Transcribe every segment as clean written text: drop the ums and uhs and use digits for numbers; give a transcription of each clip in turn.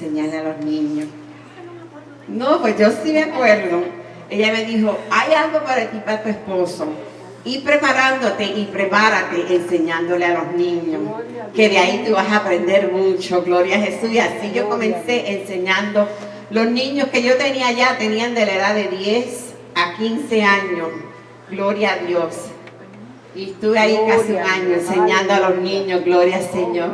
enseñarle a los niños. No, pues yo sí me acuerdo. Ella me dijo, hay algo para ti, para tu esposo. Y preparándote y prepárate enseñándole a los niños, que de ahí tú vas a aprender mucho, gloria a Jesús. Y así yo comencé enseñando. Los niños que yo tenía ya tenían de la edad de 10 a 15 años, gloria a Dios. Y estuve ahí casi un año enseñando a los niños, gloria al Señor.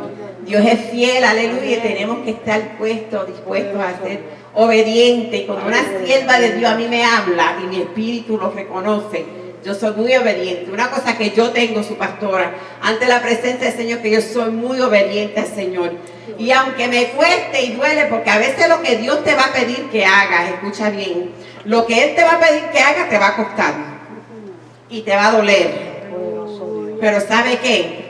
Dios es fiel, aleluya, y tenemos que estar dispuestos a ser obedientes. Cuando una sierva de Dios a mí me habla y mi espíritu lo reconoce, yo soy muy obediente. Una cosa que yo tengo, su pastora, ante la presencia del Señor, que yo soy muy obediente al Señor. Y aunque me cueste y duele, porque a veces lo que Dios te va a pedir que hagas, escucha bien, lo que Él te va a pedir que hagas te va a costar y te va a doler. Pero ¿sabe qué?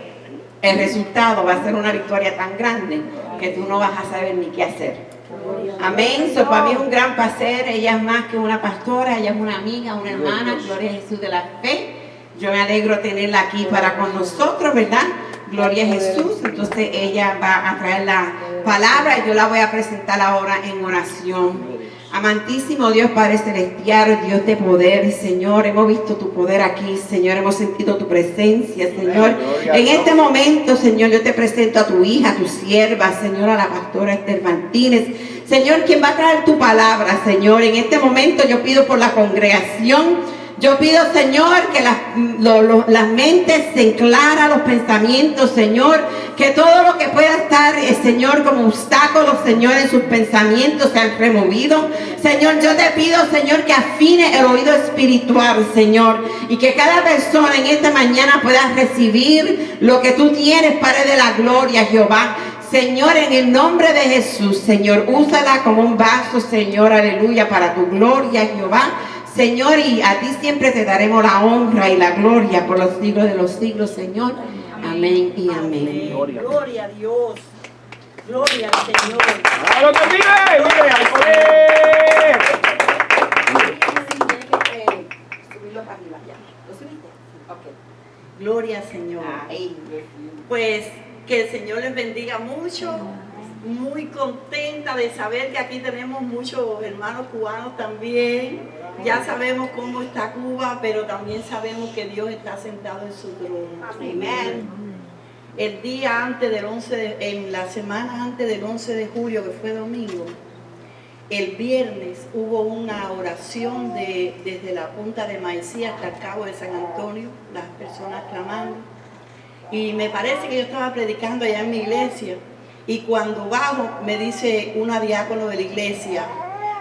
El resultado va a ser una victoria tan grande que tú no vas a saber ni qué hacer. Amén. So, para mí es un gran placer. Ella es más que una pastora, ella es una amiga, una hermana, gloria a Jesús de la fe. Yo me alegro tenerla aquí para con nosotros, ¿verdad? Gloria a Jesús. Entonces ella va a traer la palabra y yo la voy a presentar ahora en oración. Amantísimo Dios Padre Celestial, Dios de poder, Señor, hemos visto tu poder aquí, Señor, hemos sentido tu presencia, Señor. En este momento, Señor, yo te presento a tu hija, a tu sierva, Señor, a la pastora Esther Martínez, Señor, quien va a traer tu palabra, Señor. En este momento yo pido por la congregación. Yo pido, Señor, que las mentes se enclaran, los pensamientos, Señor, que todo lo que pueda estar, Señor, como obstáculos, Señor, en sus pensamientos sean removidos. Señor, yo te pido, Señor, que afine el oído espiritual, Señor, y que cada persona en esta mañana pueda recibir lo que tú tienes, Padre de la gloria, Jehová. Señor, en el nombre de Jesús, Señor, úsala como un vaso, Señor, aleluya, para tu gloria, Jehová. Señor, y a ti siempre te daremos la honra y la gloria por los siglos de los siglos, Señor. Amén y amén. Gloria a Dios. Gloria al Señor. ¡A lo que vive! ¡Gloria al poder! Subirlo para arriba ya. ¿Lo subiste? Ok. Gloria al Señor. Pues que el Señor les bendiga mucho. Muy contenta de saber que aquí tenemos muchos hermanos cubanos también. Ya sabemos cómo está Cuba, pero también sabemos que Dios está sentado en su trono. Amén. El día antes del 11, en la semana antes del 11 de julio, que fue domingo, el viernes hubo una oración desde la punta de Maicía hasta el cabo de San Antonio, las personas clamando. Y me parece que yo estaba predicando allá en mi iglesia. Y cuando bajo, me dice una diácono de la iglesia,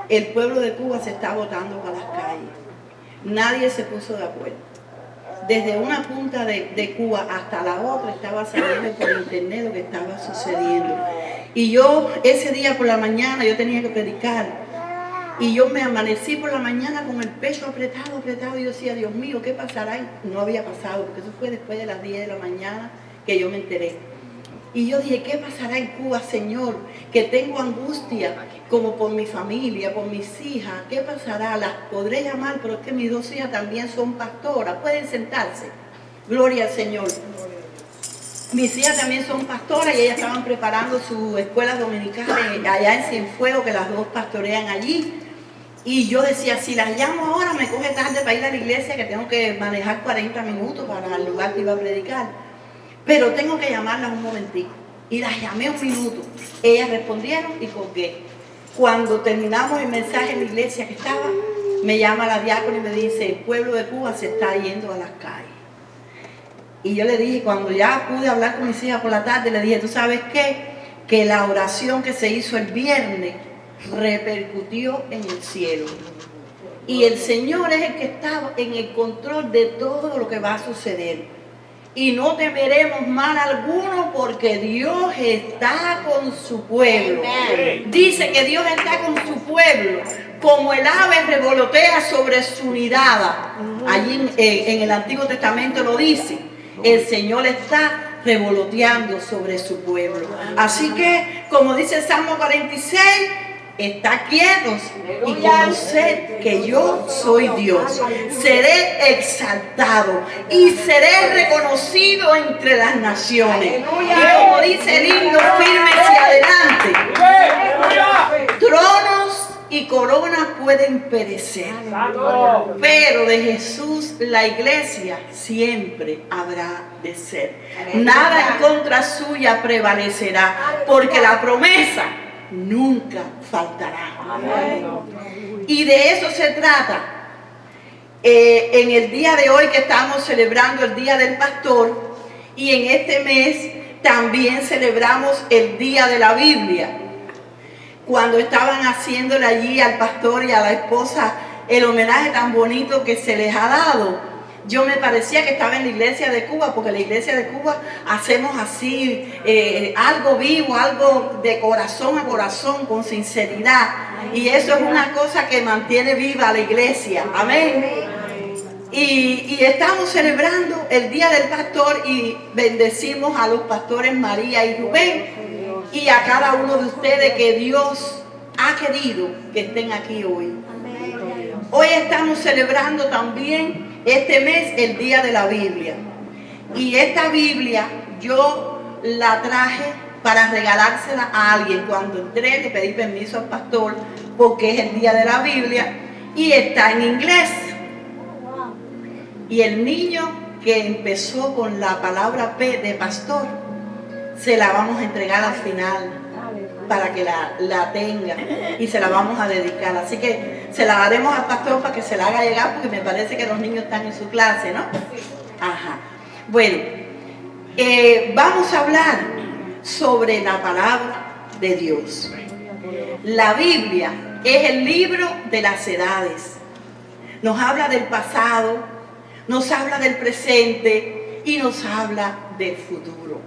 el pueblo de Cuba se está botando para las calles. Nadie se puso de acuerdo. Desde una punta de Cuba hasta la otra estaba saliendo por internet lo que estaba sucediendo. Y yo, ese día por la mañana, yo tenía que predicar. Y yo me amanecí por la mañana con el pecho apretado. Y yo decía, Dios mío, ¿qué pasará? Y no había pasado, porque eso fue después de las 10 de la mañana que yo me enteré. Y yo dije, ¿qué pasará en Cuba, Señor? Que tengo angustia como por mi familia, por mis hijas. ¿Qué pasará? Las podré llamar, pero es que mis dos hijas también son pastoras. Pueden sentarse. Gloria al Señor. Mis hijas también son pastoras y ellas estaban preparando sus escuelas dominicales allá en Cienfuegos, que las dos pastorean allí. Y yo decía, si las llamo ahora me coge tarde para ir a la iglesia, que tengo que manejar 40 minutos para el lugar que iba a predicar. Pero tengo que llamarlas un momentico. Y las llamé un minuto. Ellas respondieron y colgué. Cuando terminamos el mensaje en la iglesia que estaba, me llama la diácona y me dice, el pueblo de Cuba se está yendo a las calles. Y yo le dije, cuando ya pude hablar con mis hijas por la tarde, le dije, ¿tú sabes qué? Que la oración que se hizo el viernes repercutió en el cielo. Y el Señor es el que está en el control de todo lo que va a suceder. Y no temeremos mal alguno porque Dios está con su pueblo. Dice que Dios está con su pueblo, como el ave revolotea sobre su nidada. Allí en el Antiguo Testamento lo dice. El Señor está revoloteando sobre su pueblo. Así que, como dice el Salmo 46, está quietos y conoced que yo soy Dios. Seré exaltado y seré reconocido entre las naciones. Y como dice el himno, firme hacia adelante. y coronas pueden perecer, pero de Jesús la iglesia siempre habrá de ser. Nada en contra suya prevalecerá, porque la promesa nunca faltará. Y de eso se trata. En el día de hoy que estamos celebrando el Día del Pastor, y en este mes también celebramos el Día de la Biblia. Cuando estaban haciéndole allí al pastor y a la esposa el homenaje tan bonito que se les ha dado, yo me parecía que estaba en la iglesia de Cuba, porque en la iglesia de Cuba hacemos así, algo vivo, algo de corazón a corazón, con sinceridad. Y eso es una cosa que mantiene viva la iglesia. Amén. Y estamos celebrando el Día del Pastor y bendecimos a los pastores María y Rubén y a cada uno de ustedes que Dios ha querido que estén aquí hoy. Hoy estamos celebrando también este mes el Día de la Biblia. Y esta Biblia yo la traje para regalársela a alguien. Cuando entré le pedí permiso al pastor porque es el Día de la Biblia y está en inglés. Y el niño que empezó con la palabra P de pastor, se la vamos a entregar al final para que la tenga y se la vamos a dedicar. Así que se la daremos al pastor para que se la haga llegar, porque me parece que los niños están en su clase, ¿no? Ajá. Bueno, vamos a hablar sobre la palabra de Dios. La Biblia es el libro de las edades. Nos habla del pasado, nos habla del presente y nos habla del futuro.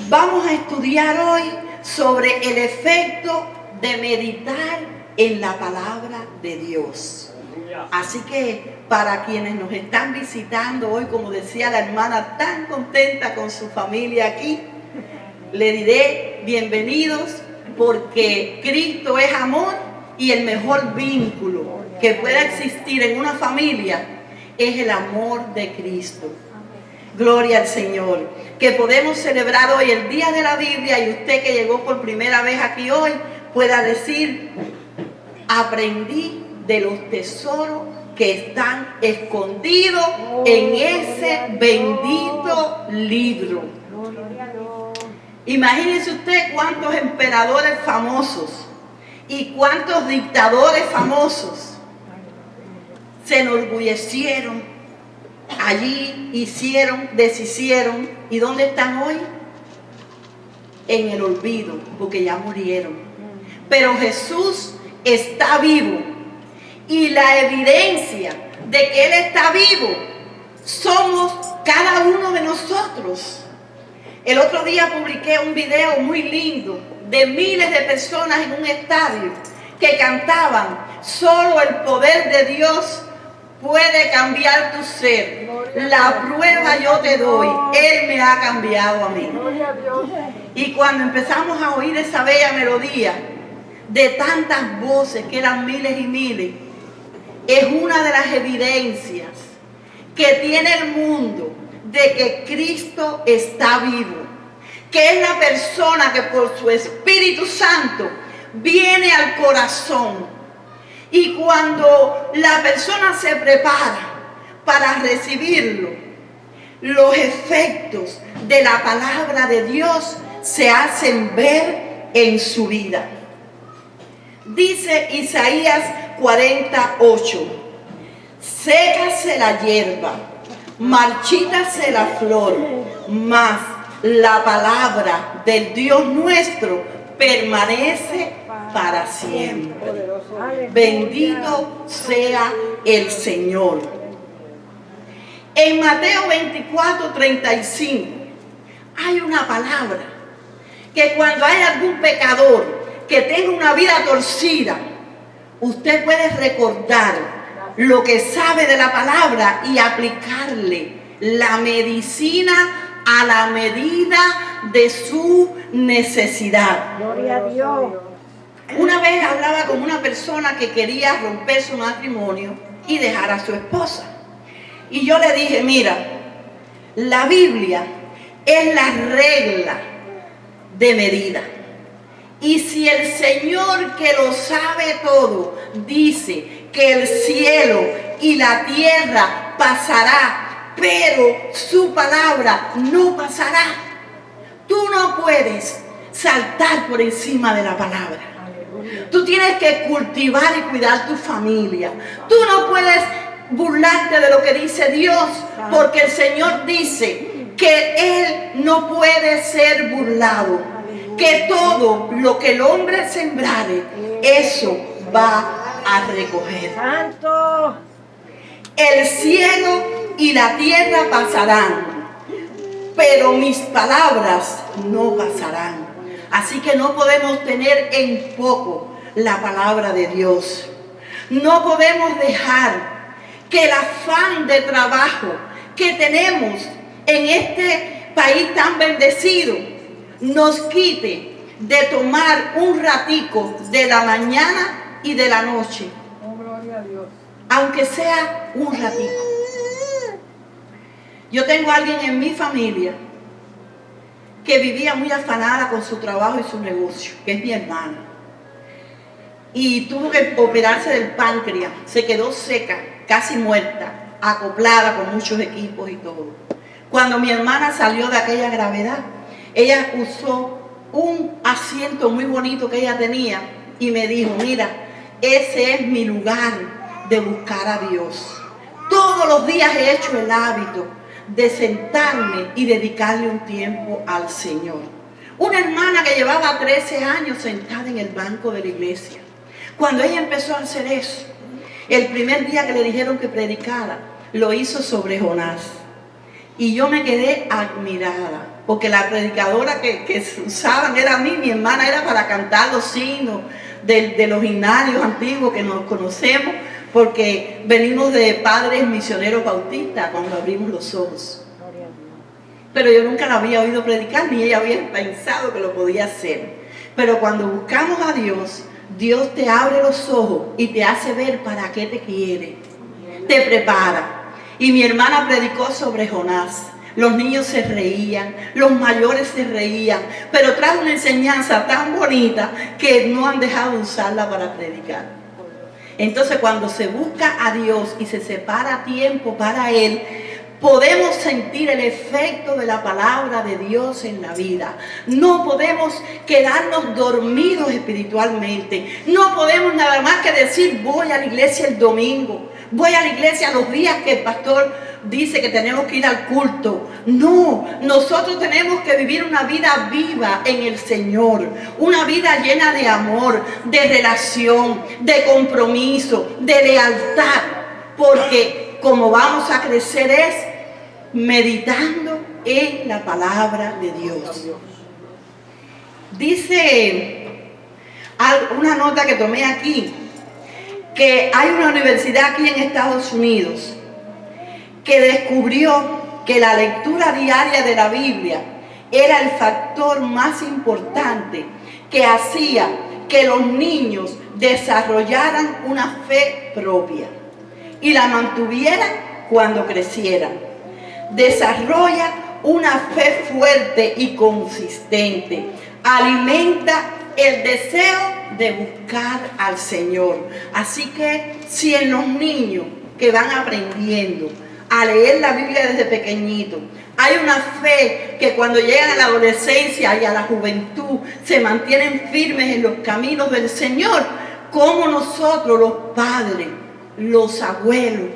Vamos a estudiar hoy sobre el efecto de meditar en la palabra de Dios. Así que para quienes nos están visitando hoy, como decía la hermana, tan contenta con su familia aquí, le diré bienvenidos, porque Cristo es amor y el mejor vínculo que pueda existir en una familia es el amor de Cristo. Gloria al Señor. Que podemos celebrar hoy el Día de la Biblia y usted que llegó por primera vez aquí hoy pueda decir: aprendí de los tesoros que están escondidos en ese bendito libro. Imagínese usted cuántos emperadores famosos y cuántos dictadores famosos se enorgullecieron, allí hicieron, deshicieron. ¿Y dónde están hoy? En el olvido, porque ya murieron. Pero Jesús está vivo, y la evidencia de que Él está vivo somos cada uno de nosotros. El otro día publiqué un video muy lindo de miles de personas en un estadio que cantaban: solo el poder de Dios puede cambiar tu ser. La prueba yo te doy. Él me ha cambiado a mí. Y cuando empezamos a oír esa bella melodía de tantas voces, que eran miles y miles, es una de las evidencias que tiene el mundo de que Cristo está vivo, que es la persona que por su Espíritu Santo viene al corazón. Y cuando la persona se prepara para recibirlo, los efectos de la palabra de Dios se hacen ver en su vida. Dice Isaías 48: sécase la hierba, marchítase la flor, mas la palabra del Dios nuestro permanece para siempre. Bendito sea el Señor. En Mateo 24:35 hay una palabra que cuando hay algún pecador que tenga una vida torcida, usted puede recordar lo que sabe de la palabra y aplicarle la medicina a la medida de su necesidad. Gloria a Dios. Una vez hablaba con una persona que quería romper su matrimonio y dejar a su esposa. Y yo le dije: mira, la Biblia es la regla de medida. Y si el Señor, que lo sabe todo, dice que el cielo y la tierra pasará, pero su palabra no pasará, tú no puedes saltar por encima de la palabra. Tú tienes que cultivar y cuidar tu familia. Tú no puedes burlarte de lo que dice Dios, porque el Señor dice que Él no puede ser burlado, que todo lo que el hombre sembrare, eso va a recoger. ¡Santo! El cielo y la tierra pasarán, pero mis palabras no pasarán. Así que no podemos tener en poco la palabra de Dios. No podemos dejar que el afán de trabajo que tenemos en este país tan bendecido nos quite de tomar un ratico de la mañana y de la noche, aunque sea un ratico. Yo tengo a alguien en mi familia que vivía muy afanada con su trabajo y su negocio, que es mi hermana, y tuvo que operarse del páncreas, se quedó seca, casi muerta, acoplada con muchos equipos y todo. Cuando mi hermana salió de aquella gravedad, ella usó un asiento muy bonito que ella tenía y me dijo: mira, ese es mi lugar de buscar a Dios. Todos los días he hecho el hábito de sentarme y dedicarle un tiempo al Señor. Una hermana que llevaba 13 años sentada en el banco de la iglesia. Cuando ella empezó a hacer eso, el primer día que le dijeron que predicara, lo hizo sobre Jonás. Y yo me quedé admirada, porque la predicadora que usaban era a mí, mi hermana era para cantar los signos de los himnarios antiguos que nos conocemos, porque venimos de padres misioneros bautistas cuando abrimos los ojos. Pero yo nunca la había oído predicar, ni ella había pensado que lo podía hacer. Pero cuando buscamos a Dios, Dios te abre los ojos y te hace ver para qué te quiere, te prepara. Y mi hermana predicó sobre Jonás. Los niños se reían, los mayores se reían, pero trae una enseñanza tan bonita que no han dejado de usarla para predicar. Entonces, cuando se busca a Dios y se separa tiempo para Él, podemos sentir el efecto de la palabra de Dios en la vida. No podemos quedarnos dormidos espiritualmente. No podemos nada más que decir: voy a la iglesia el domingo, voy a la iglesia los días que el pastor dice que tenemos que ir al culto. No, nosotros tenemos que vivir una vida viva en el Señor, una vida llena de amor, de relación, de compromiso, de lealtad, porque como vamos a crecer es meditando en la palabra de Dios. Dice una nota que tomé aquí, que hay una universidad aquí en Estados Unidos que descubrió que la lectura diaria de la Biblia era el factor más importante que hacía que los niños desarrollaran una fe propia y la mantuvieran cuando crecieran. Desarrolla una fe fuerte y consistente. Alimenta el deseo de buscar al Señor. Así que si en los niños que van aprendiendo a leer la Biblia desde pequeñito hay una fe que cuando llegan a la adolescencia y a la juventud se mantienen firmes en los caminos del Señor, como nosotros los padres, los abuelos,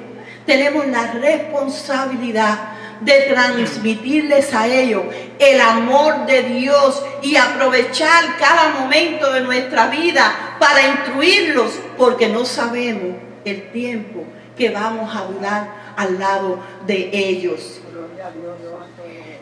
tenemos la responsabilidad de transmitirles a ellos el amor de Dios y aprovechar cada momento de nuestra vida para instruirlos, porque no sabemos el tiempo que vamos a durar al lado de ellos.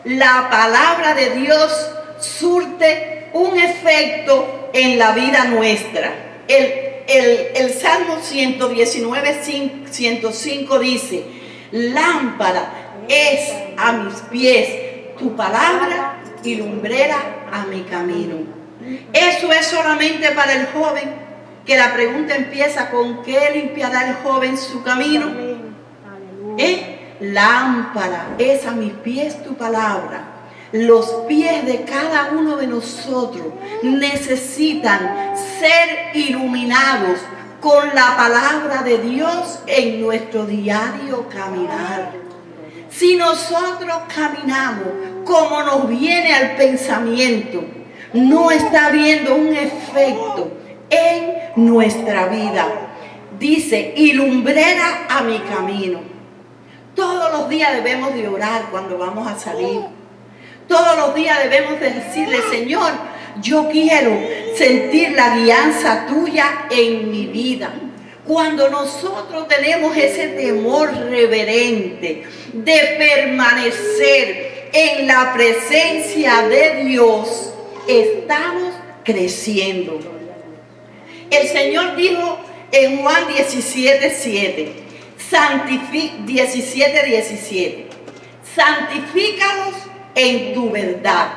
La palabra de Dios surte un efecto en la vida nuestra. El Salmo 119, 105 dice: lámpara es a mis pies tu palabra y lumbrera a mi camino. Eso es solamente para el joven, que la pregunta empieza con: ¿qué limpiará el joven su camino? Lámpara es a mis pies tu palabra, Los pies de cada uno de nosotros necesitan ser iluminados con la palabra de Dios en nuestro diario caminar. Si nosotros caminamos como nos viene al pensamiento, no está habiendo un efecto en nuestra vida. Dice, y lumbrera a mi camino. Todos los días debemos de orar cuando vamos a salir. Todos los días debemos de decirle, Señor, yo quiero sentir la guianza tuya en mi vida. Cuando nosotros tenemos ese temor reverente de permanecer en la presencia de Dios, estamos creciendo. El Señor dijo en Juan 17:17, 17:17, santifícalos en tu verdad.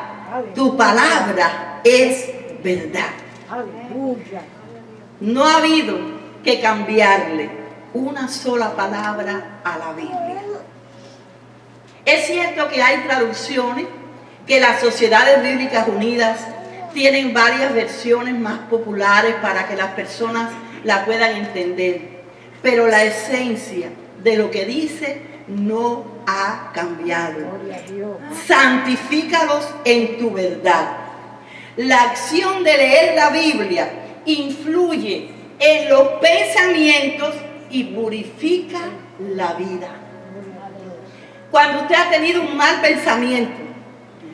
Tu palabra es verdad. No ha habido que cambiarle una sola palabra a la Biblia. Es cierto que hay traducciones, que las Sociedades Bíblicas Unidas tienen varias versiones más populares para que las personas la puedan entender, pero la esencia de lo que dice no ha cambiado. Santifícalos en tu verdad. La acción de leer la Biblia influye en los pensamientos y purifica la vida. Cuando usted ha tenido un mal pensamiento,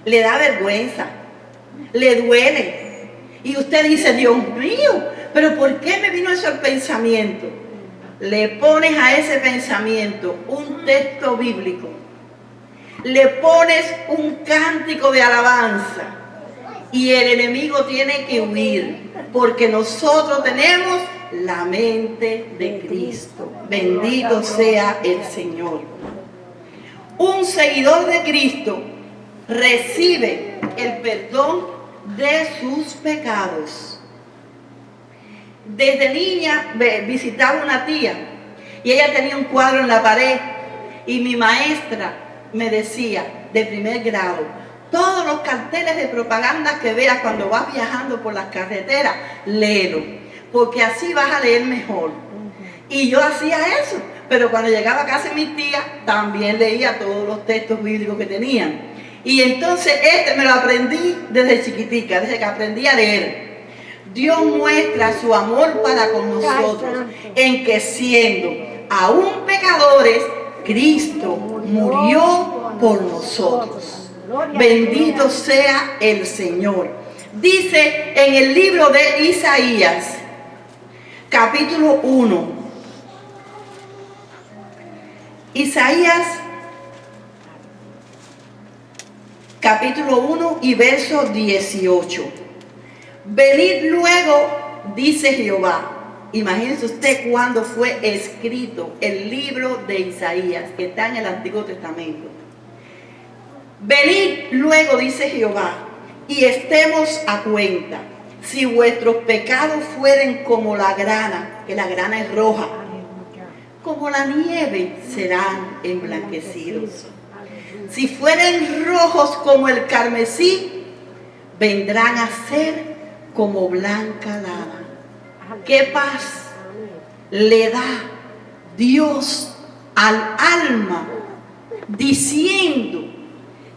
le da vergüenza, le duele, y usted dice, Dios mío, pero ¿por qué me vino ese pensamiento? Le pones a ese pensamiento un texto bíblico, le pones un cántico de alabanza y el enemigo tiene que huir, porque nosotros tenemos la mente de Cristo. Bendito sea el Señor. Un seguidor de Cristo recibe el perdón de sus pecados. Desde niña visitaba una tía y ella tenía un cuadro en la pared y mi maestra me decía, de primer grado, todos los carteles de propaganda que veas cuando vas viajando por las carreteras, léelo, porque así vas a leer mejor. Y yo hacía eso, pero cuando llegaba a casa de mi tía, también leía todos los textos bíblicos que tenían. Y entonces me lo aprendí desde chiquitica, desde que aprendí a leer. Dios muestra su amor para con nosotros en que siendo aún pecadores, Cristo murió por nosotros. Bendito sea el Señor. Dice en el libro de Isaías, capítulo 1. Isaías, capítulo 1 y verso 18. Venid luego, dice Jehová. Imagínense usted cuando fue escrito el libro de Isaías, que está en el Antiguo Testamento. Venid luego, dice Jehová, y estemos a cuenta. Si vuestros pecados fueren como la grana, que la grana es roja, como la nieve serán emblanquecidos. Si fueren rojos como el carmesí, vendrán a ser como blanca lana. ¿Qué paz le da Dios al alma diciendo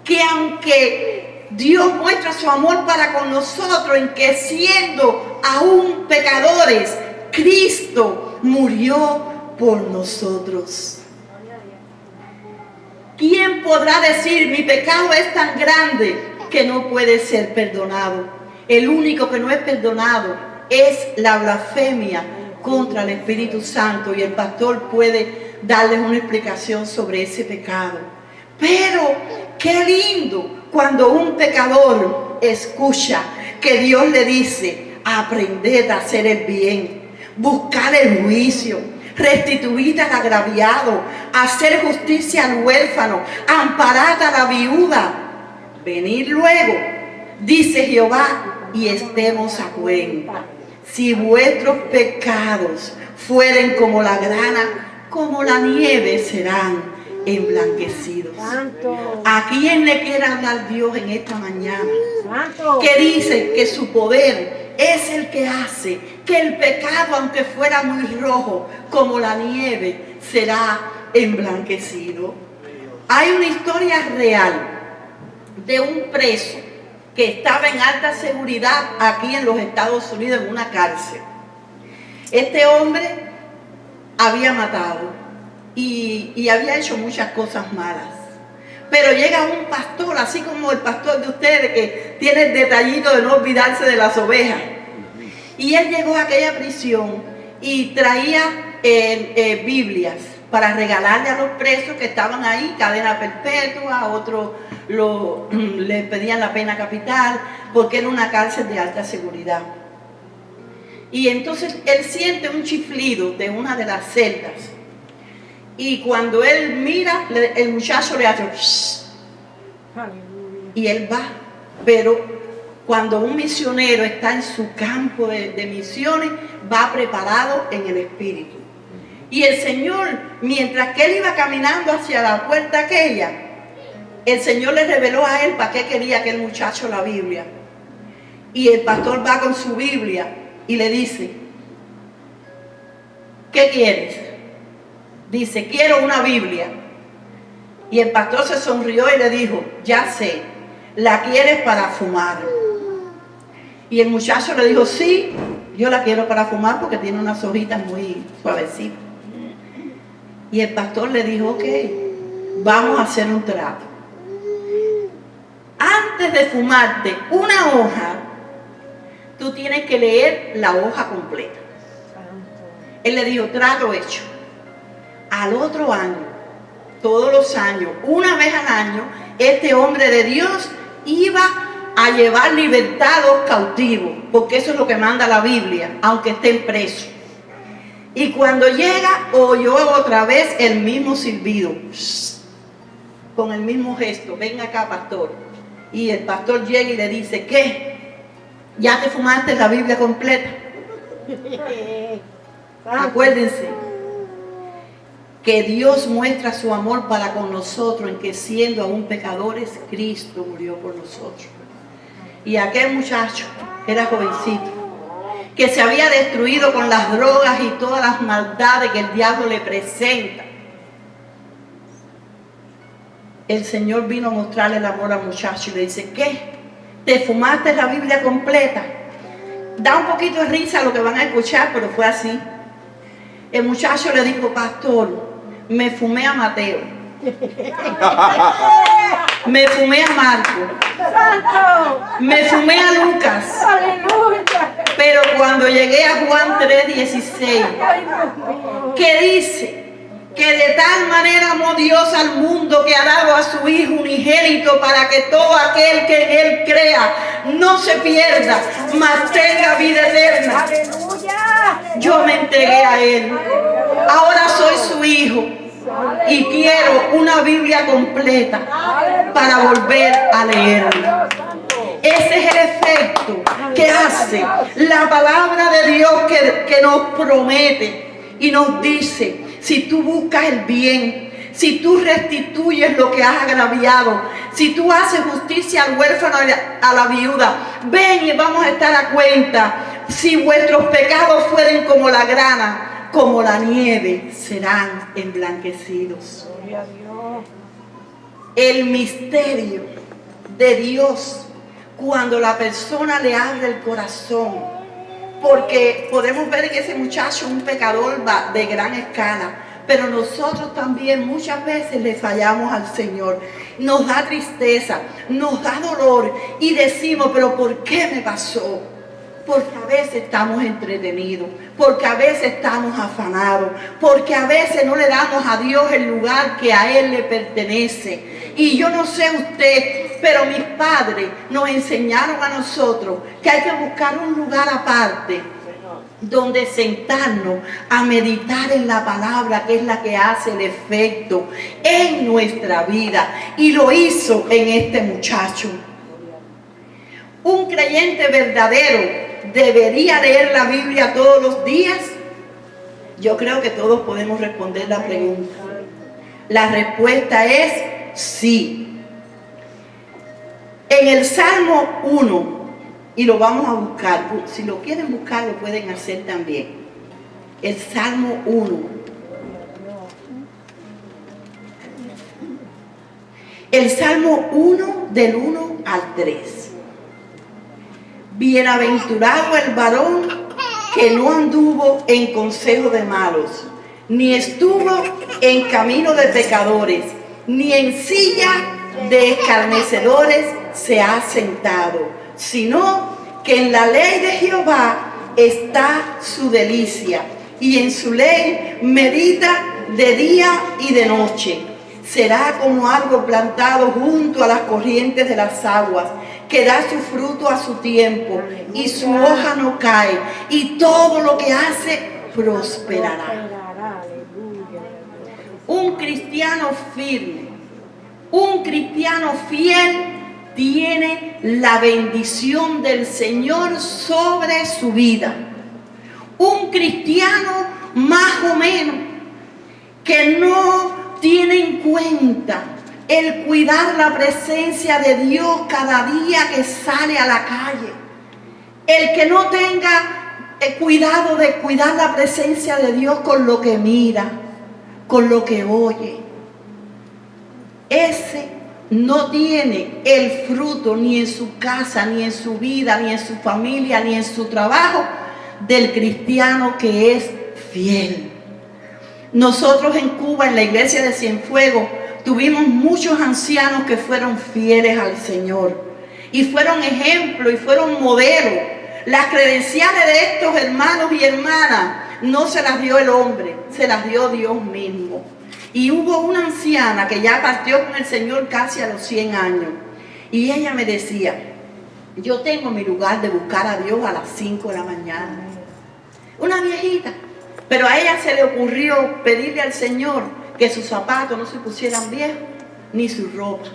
que aunque Dios muestra su amor para con nosotros en que siendo aún pecadores, Cristo murió por nosotros? ¿Quién podrá decir mi pecado es tan grande que no puede ser perdonado? El único que no es perdonado es la blasfemia contra el Espíritu Santo, y el pastor puede darles una explicación sobre ese pecado. Pero qué lindo cuando un pecador escucha que Dios le dice: aprended a hacer el bien, buscar el juicio, restituir al agraviado, hacer justicia al huérfano, amparad a la viuda. Venid luego, dice Jehová, y estemos a cuenta. Si vuestros pecados fueren como la grana, como la nieve serán emblanquecidos. Santo. ¿A quién le quiere hablar Dios en esta mañana? Santo. Que dice que su poder es el que hace que el pecado, aunque fuera muy rojo como la nieve, será emblanquecido. Hay una historia real de un preso que estaba en alta seguridad aquí en los Estados Unidos en una cárcel. Este hombre había matado y había hecho muchas cosas malas. Pero llega un pastor, así como el pastor de ustedes, que tiene el detallito de no olvidarse de las ovejas. Y él llegó a aquella prisión y traía Biblias para regalarle a los presos que estaban ahí, cadena perpetua, a otros le pedían la pena capital, porque era una cárcel de alta seguridad. Y entonces él siente un chiflido de una de las celdas. Y cuando él mira, el muchacho le hace shh, y él va. Pero cuando un misionero está en su campo de misiones, va preparado en el espíritu. Y el Señor, mientras que él iba caminando hacia la puerta aquella, el Señor le reveló a él para qué quería aquel muchacho la Biblia. Y el pastor va con su Biblia y le dice, ¿qué quieres? Dice, quiero una Biblia. Y el pastor se sonrió y le dijo, ya sé, ¿la quieres para fumar? Y el muchacho le dijo, sí, yo la quiero para fumar porque tiene unas hojitas muy suavecitas. Y el pastor le dijo, ok, vamos a hacer un trato. Antes de fumarte una hoja, tú tienes que leer la hoja completa. Él le dijo, trato hecho. Al otro año, todos los años, una vez al año, este hombre de Dios iba a llevar libertad a los cautivos, porque eso es lo que manda la Biblia, aunque estén presos. Y cuando llega, oyó otra vez el mismo silbido, con el mismo gesto, ven acá, pastor. Y el pastor llega y le dice, ¿qué? ¿Ya te fumaste la Biblia completa? Acuérdense que Dios muestra su amor para con nosotros en que siendo aún pecadores, Cristo murió por nosotros. Y aquel muchacho era jovencito, que se había destruido con las drogas y todas las maldades que el diablo le presenta. El Señor vino a mostrarle el amor al muchacho y le dice, ¿qué? ¿Te fumaste la Biblia completa? Da un poquito de risa lo que van a escuchar, pero fue así. El muchacho le dijo, pastor, me fumé a Mateo, me fumé a Marco, me fumé a Lucas, pero cuando llegué a Juan 3:16, que dice que de tal manera amó Dios al mundo que ha dado a su Hijo unigénito para que todo aquel que en Él crea no se pierda, mas tenga vida eterna. Yo me entregué a Él, ahora soy su hijo y quiero una Biblia completa para volver a leerla. Ese es el efecto que hace la palabra de Dios que nos promete y nos dice, si tú buscas el bien, si tú restituyes lo que has agraviado, si tú haces justicia al huérfano y a la viuda, ven y vamos a estar a cuenta. Si vuestros pecados fueren como la grana, como la nieve, serán emblanquecidos. El misterio de Dios cuando la persona le abre el corazón, porque podemos ver en ese muchacho un pecador de gran escala, pero nosotros también muchas veces le fallamos al Señor. Nos da tristeza, nos da dolor y decimos, pero ¿por qué me pasó? Porque a veces estamos entretenidos, porque a veces estamos afanados, porque a veces no le damos a Dios el lugar que a Él le pertenece. Y yo no sé usted, pero mis padres nos enseñaron a nosotros que hay que buscar un lugar aparte donde sentarnos a meditar en la palabra, que es la que hace el efecto en nuestra vida. Y lo hizo en este muchacho. Un creyente verdadero ¿debería leer la Biblia todos los días? Yo creo que todos podemos responder la pregunta. La respuesta es sí. En el Salmo 1, y lo vamos a buscar, si lo quieren buscar lo pueden hacer también. El Salmo 1. El Salmo 1 del 1 al 3. Bienaventurado el varón que no anduvo en consejo de malos, ni estuvo en camino de pecadores, ni en silla de escarnecedores se ha sentado, sino que en la ley de Jehová está su delicia, y en su ley medita de día y de noche. Será como árbol plantado junto a las corrientes de las aguas, que da su fruto a su tiempo, y su hoja no cae, y todo lo que hace prosperará. Un cristiano firme, un cristiano fiel, tiene la bendición del Señor sobre su vida. Un cristiano más o menos que no tiene en cuenta el cuidar la presencia de Dios cada día que sale a la calle. El que no tenga el cuidado de cuidar la presencia de Dios con lo que mira, con lo que oye. Ese no tiene el fruto ni en su casa, ni en su vida, ni en su familia, ni en su trabajo del cristiano que es fiel. Nosotros en Cuba, en la iglesia de Cienfuegos, tuvimos muchos ancianos que fueron fieles al Señor y fueron ejemplo y fueron modelos. Las credenciales de estos hermanos y hermanas no se las dio el hombre, se las dio Dios mismo. Y hubo una anciana que ya partió con el Señor casi a los 100 años. Y ella me decía, yo tengo mi lugar de buscar a Dios a las 5 de la mañana. Una viejita. Pero a ella se le ocurrió pedirle al Señor que sus zapatos no se pusieran viejos, ni su ropa.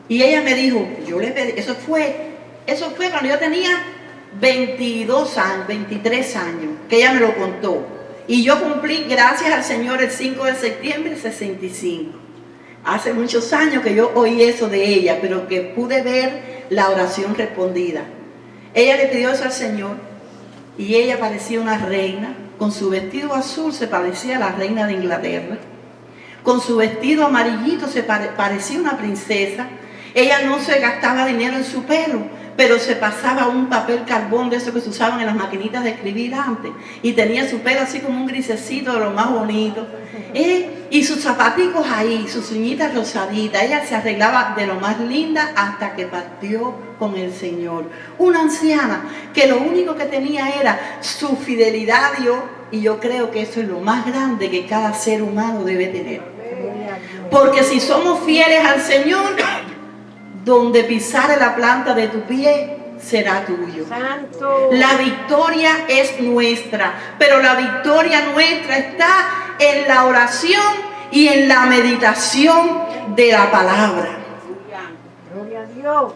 Y ella me dijo, yo le pedí, eso fue cuando yo tenía 22 años, 23 años, que ella me lo contó. Y yo cumplí, gracias al Señor, el 5 de septiembre 65. Hace muchos años que yo oí eso de ella, pero que pude ver la oración respondida. Ella le pidió eso al Señor y ella parecía una reina. Con su vestido azul se parecía a la reina de Inglaterra. Con su vestido amarillito se parecía una princesa. Ella no se gastaba dinero en su pelo, pero se pasaba un papel carbón de esos que se usaban en las maquinitas de escribir antes. Y tenía su pelo así como un grisecito de lo más bonito. Y sus zapaticos ahí, sus uñitas rosaditas. Ella se arreglaba de lo más linda hasta que partió con el Señor. Una anciana que lo único que tenía era su fidelidad a Dios. Y yo creo que eso es lo más grande que cada ser humano debe tener. Porque si somos fieles al Señor, donde pisare la planta de tu pie será tuyo. Santo. La victoria es nuestra, pero la victoria nuestra está en la oración y en la meditación de la palabra. Gloria a Dios.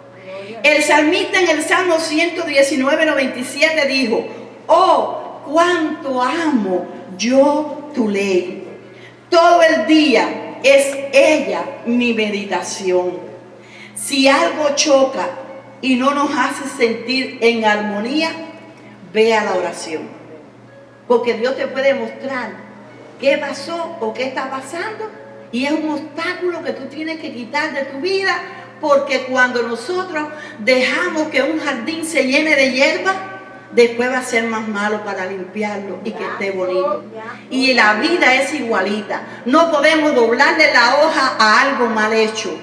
El salmista en el Salmo 119, 97 dijo, oh, cuánto amo yo tu ley. Todo el día es ella mi meditación. Si algo choca y no nos hace sentir en armonía, ve a la oración. Porque Dios te puede mostrar qué pasó o qué está pasando y es un obstáculo que tú tienes que quitar de tu vida, porque cuando nosotros dejamos que un jardín se llene de hierba, después va a ser más malo para limpiarlo y que esté bonito. Y la vida es igualita. No podemos doblarle la hoja a algo mal hecho.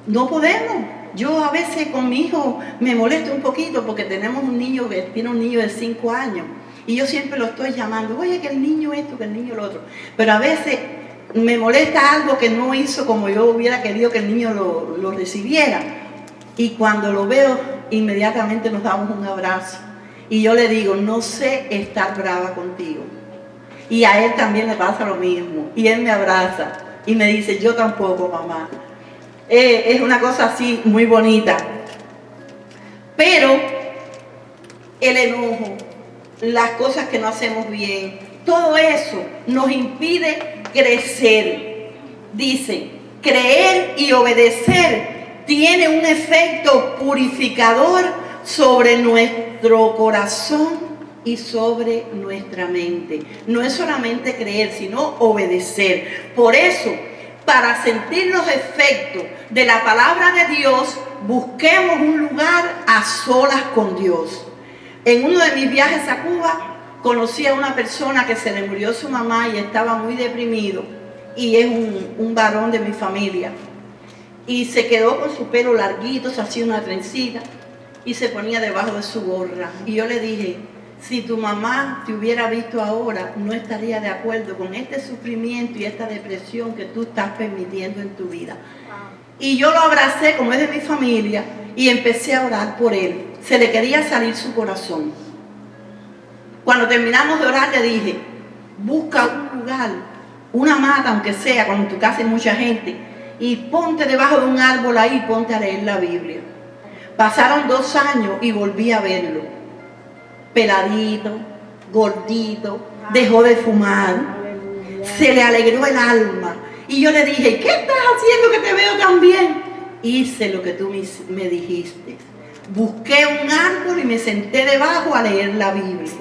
No podemos. Yo a veces con mi hijo me molesto un poquito porque tenemos un niño que tiene un niño de 5 años y yo siempre lo estoy llamando, oye, que el niño esto, que el niño lo otro. Pero a veces me molesta algo que no hizo como yo hubiera querido que el niño lo recibiera. Y cuando lo veo, inmediatamente nos damos un abrazo. Y yo le digo, no sé estar brava contigo. Y a él también le pasa lo mismo. Y él me abraza y me dice, yo tampoco, mamá. Es una cosa así muy bonita. Pero el enojo, las cosas que no hacemos bien, todo eso nos impide crecer. dice, creer y obedecer tiene un efecto purificador sobre nuestro corazón y sobre nuestra mente. No es solamente creer, sino obedecer. Por eso, para sentir los efectos de la palabra de Dios, busquemos un lugar a solas con Dios. En uno de mis viajes a Cuba, conocí a una persona que se le murió su mamá y estaba muy deprimido. Y es un varón de mi familia. Y se quedó con su pelo larguito, se hacía una trencita y se ponía debajo de su gorra. Y yo le dije, si tu mamá te hubiera visto ahora, no estaría de acuerdo con este sufrimiento y esta depresión que tú estás permitiendo en tu vida. Y yo lo abracé, como es de mi familia, y empecé a orar por él. Se le quería salir su corazón. Cuando terminamos de orar, le dije, busca un lugar, una mata, aunque sea, cuando en tu casa hay mucha gente, y ponte debajo de un árbol ahí, ponte a leer la Biblia. Pasaron 2 años y volví a verlo. Peladito, gordito, dejó de fumar, se le alegró el alma. Y yo le dije, ¿qué estás haciendo que te veo tan bien? Hice lo que tú me dijiste. Busqué un árbol y me senté debajo a leer la Biblia.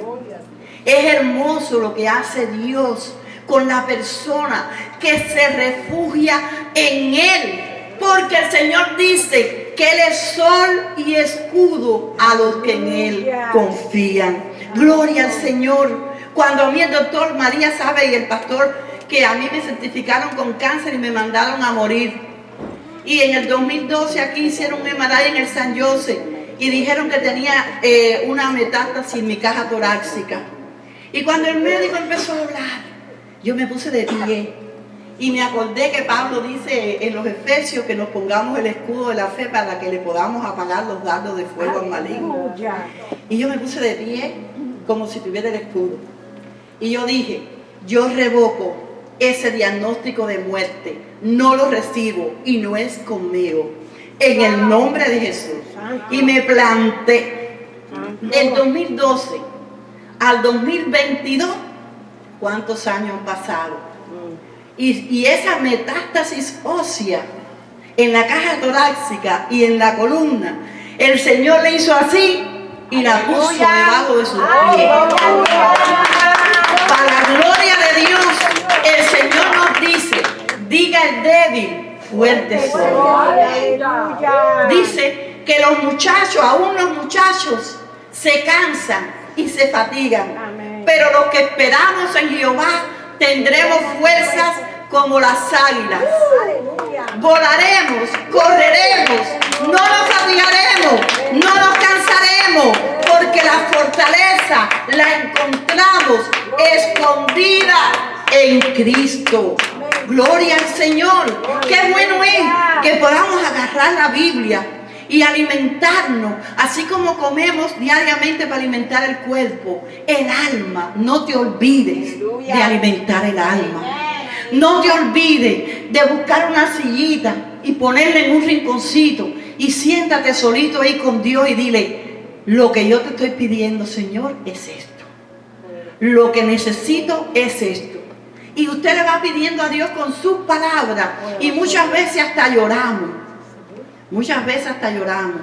Es hermoso lo que hace Dios con la persona que se refugia en Él. Porque el Señor dice que Él es sol y escudo a los que en Él confían. Gloria al Señor. Cuando a mí el doctor María sabe y el pastor que a mí me certificaron con cáncer y me mandaron a morir. Y en el 2012 aquí hicieron un MRI en el San José y dijeron que tenía una metástasis en mi caja torácica. Y cuando el médico empezó a hablar, yo me puse de pie y me acordé que Pablo dice en los Efesios que nos pongamos el escudo de la fe para que le podamos apagar los dardos de fuego al maligno. Y yo me puse de pie como si tuviera el escudo. Y yo dije, yo revoco ese diagnóstico de muerte, no lo recibo y no es conmigo. En el nombre de Jesús. Y me planté. Del 2012 al 2022, ¿cuántos años han pasado? Y esa metástasis ósea en la caja torácica y en la columna, el Señor le hizo así y la puso debajo de sus pies. Para la gloria de Dios, el Señor nos dice, diga el débil, fuerte soy. Dice que los muchachos, aún los muchachos, se cansan y se fatigan. Pero los que esperamos en Jehová tendremos fuerzas como las águilas. Volaremos, correremos, no nos fatigaremos, no nos cansaremos, porque la fortaleza la encontramos escondida en Cristo. Gloria al Señor. Qué bueno es que podamos agarrar la Biblia y alimentarnos, así como comemos diariamente para alimentar el cuerpo, el alma. No te olvides de alimentar el alma. No te olvides de buscar una sillita y ponerla en un rinconcito y siéntate solito ahí con Dios y dile, lo que yo te estoy pidiendo, Señor, es esto. Lo que necesito es esto. Y usted le va pidiendo a Dios con sus palabras y muchas veces hasta lloramos. Muchas veces hasta lloramos,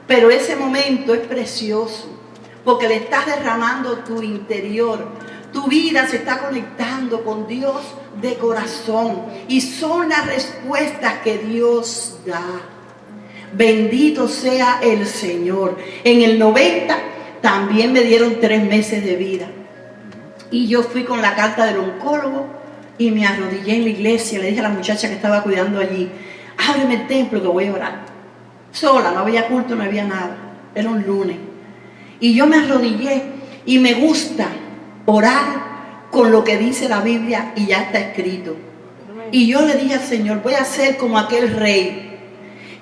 pero ese momento es precioso porque le estás derramando tu interior. Tu vida se está conectando con Dios de corazón y son las respuestas que Dios da. Bendito sea el Señor. En el 90 también me dieron 3 meses de vida y yo fui con la carta del oncólogo y me arrodillé en la iglesia. Le dije a la muchacha que estaba cuidando allí, ábreme el templo que voy a orar. Sola, no había culto, no había nada. Era un lunes. Y yo me arrodillé y me gusta orar con lo que dice la Biblia y ya está escrito. Y yo le dije al Señor, voy a ser como aquel rey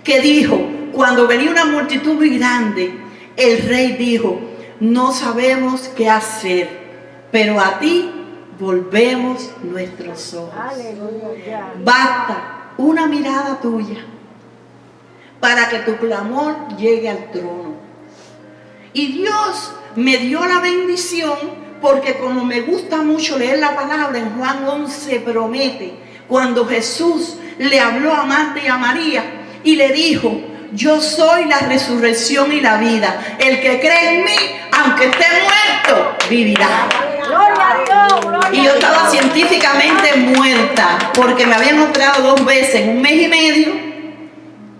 que dijo, cuando venía una multitud muy grande, el rey dijo, no sabemos qué hacer, pero a ti volvemos nuestros ojos. Basta una mirada tuya para que tu clamor llegue al trono. Y Dios me dio la bendición porque como me gusta mucho leer la palabra, en Juan 11 promete, cuando Jesús le habló a Marta y a María y le dijo: yo soy la resurrección y la vida. El que cree en mí, aunque esté muerto, vivirá. Gloria a Dios, gloria a Dios. Y yo estaba científicamente muerta porque me habían operado 2 veces en 1 mes y medio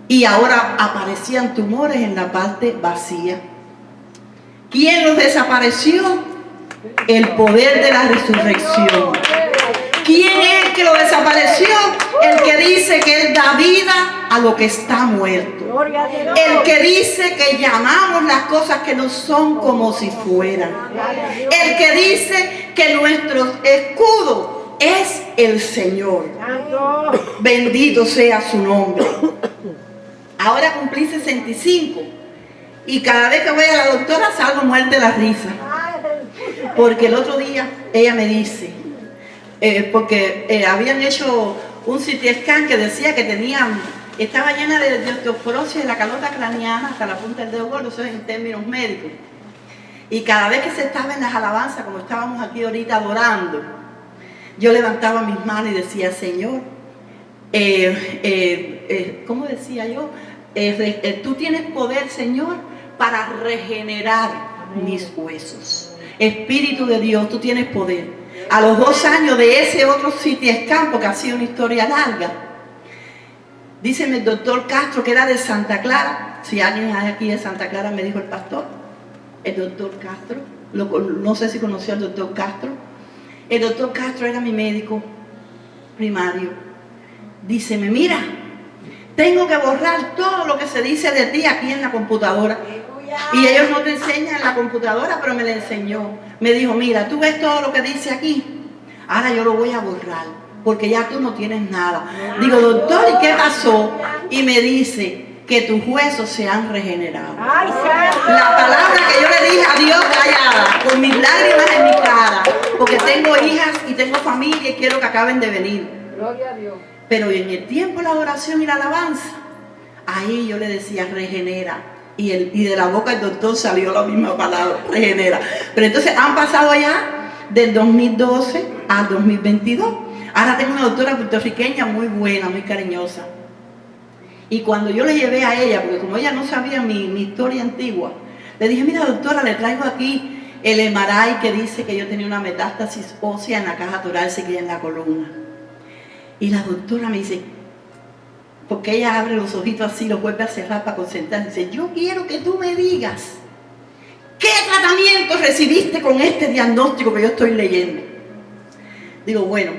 y ahora aparecían tumores en la parte vacía. ¿Quién los desapareció? El poder de la resurrección. ¿Quién es el que lo desapareció? El que dice que Él da vida a lo que está muerto. Gloria a Dios. El que dice que llamamos las cosas que no son como si fueran. El que dice que nuestro escudo es el Señor. Santo. Bendito sea su nombre. Ahora cumplí 65 y cada vez que voy a la doctora salgo muerta de la risa. Porque el otro día ella me dice, porque habían hecho un CT scan que decía que estaba llena de osteoporosis de la calota craneana hasta la punta del dedo gordo, eso es en términos médicos. Y cada vez que se estaba en las alabanzas, como estábamos aquí ahorita adorando, yo levantaba mis manos y decía: Señor, ¿cómo decía yo? Tú tienes poder, Señor, para regenerar mis huesos. Espíritu de Dios, tú tienes poder. A los 2 años de ese otro CT scan, porque ha sido una historia larga, díceme el doctor Castro, que era de Santa Clara. Si alguien hay aquí de Santa Clara, me dijo el pastor, el doctor Castro, no sé si conoció al doctor Castro. El doctor Castro era mi médico primario. Díceme: mira, tengo que borrar todo lo que se dice de ti aquí en la computadora. Y ellos no te enseñan en la computadora, pero me la enseñó. Me dijo: mira, tú ves todo lo que dice aquí, ahora yo lo voy a borrar, porque ya tú no tienes nada. Digo: doctor, ¿y qué pasó? Y me dice que tus huesos se han regenerado. Ay, santo. La palabra que yo le dije a Dios callada, con mis lágrimas en mi cara, porque tengo hijas y tengo familia y quiero que acaben de venir. Gloria a Dios. Pero en el tiempo de la adoración y la alabanza, ahí yo le decía: regenera. Y de la boca del doctor salió la misma palabra: regenera. Pero entonces han pasado ya del 2012 al 2022. Ahora tengo una doctora puertorriqueña muy buena, muy cariñosa. Y cuando yo le llevé a ella, porque como ella no sabía mi historia antigua, le dije: mira, doctora, le traigo aquí el MRI que dice que yo tenía una metástasis ósea en la caja torácica y en la columna. Y la doctora me dice, porque ella abre los ojitos así, los vuelve a cerrar para concentrarse, dice: yo quiero que tú me digas ¿qué tratamiento recibiste con este diagnóstico que yo estoy leyendo? Digo: bueno,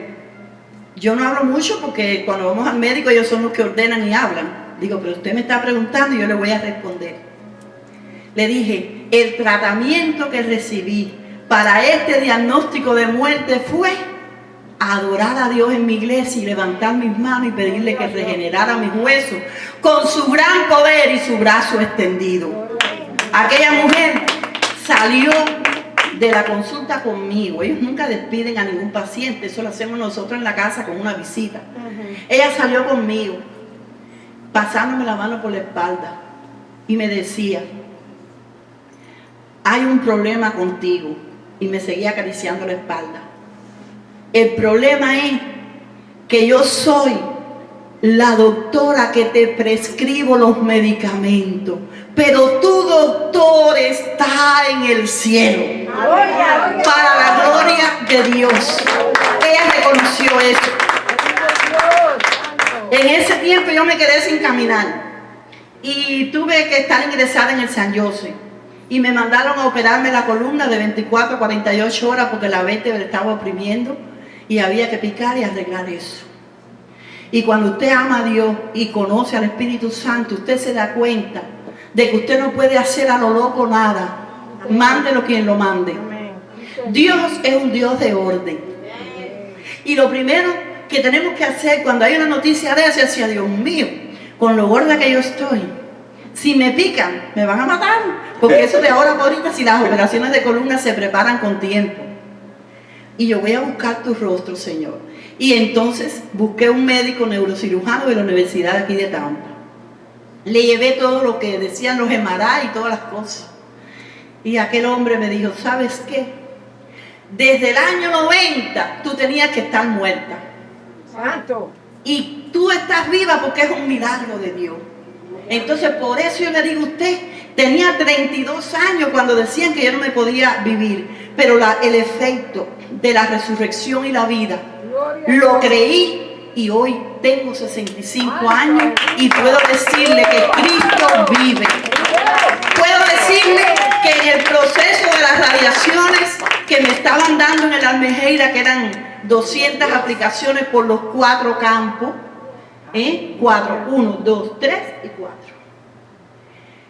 yo no hablo mucho porque cuando vamos al médico ellos son los que ordenan y hablan. Digo: pero usted me está preguntando y yo le voy a responder. Le dije: el tratamiento que recibí para este diagnóstico de muerte fue adorar a Dios en mi iglesia y levantar mis manos y pedirle que regenerara mis huesos con su gran poder y su brazo extendido. Aquella mujer salió de la consulta conmigo. Ellos nunca despiden a ningún paciente, eso lo hacemos nosotros en la casa con una visita. Ella salió conmigo, pasándome la mano por la espalda y me decía: hay un problema contigo, y me seguía acariciando la espalda. El problema es que yo soy la doctora que te prescribo los medicamentos, pero tu doctor está en el cielo. Para la gloria de Dios. Ella reconoció eso. En ese tiempo yo me quedé sin caminar y tuve que estar ingresada en el San José. Y me mandaron a operarme la columna de 24 a 48 horas porque la vértebra estaba oprimiendo y había que picar y arreglar eso. Y cuando usted ama a Dios y conoce al Espíritu Santo, usted se da cuenta de que usted no puede hacer a lo loco nada. Mándelo quien lo mande. Dios es un Dios de orden. Y lo primero que tenemos que hacer cuando hay una noticia de eso es decir: Dios mío, con lo gorda que yo estoy, si me pican, me van a matar. Porque eso de ahora por ahorita, si las operaciones de columna se preparan con tiempo. Y yo voy a buscar tu rostro, Señor. Y entonces busqué un médico neurocirujano de la Universidad de aquí de Tampa. Le llevé todo lo que decían los MRI y todas las cosas. Y aquel hombre me dijo: ¿sabes qué? Desde el año 90 tú tenías que estar muerta. Santo. Y tú estás viva porque es un milagro de Dios. Entonces, por eso yo le digo a usted, tenía 32 años cuando decían que yo no me podía vivir, pero el efecto de la resurrección y la vida, lo creí y hoy tengo 65 años y puedo decirle que Cristo vive. Puedo decirle que en el proceso de las radiaciones que me estaban dando en el Almejeira, que eran 200 aplicaciones por los 4 campos, 4, 1, 2, 3 y 4.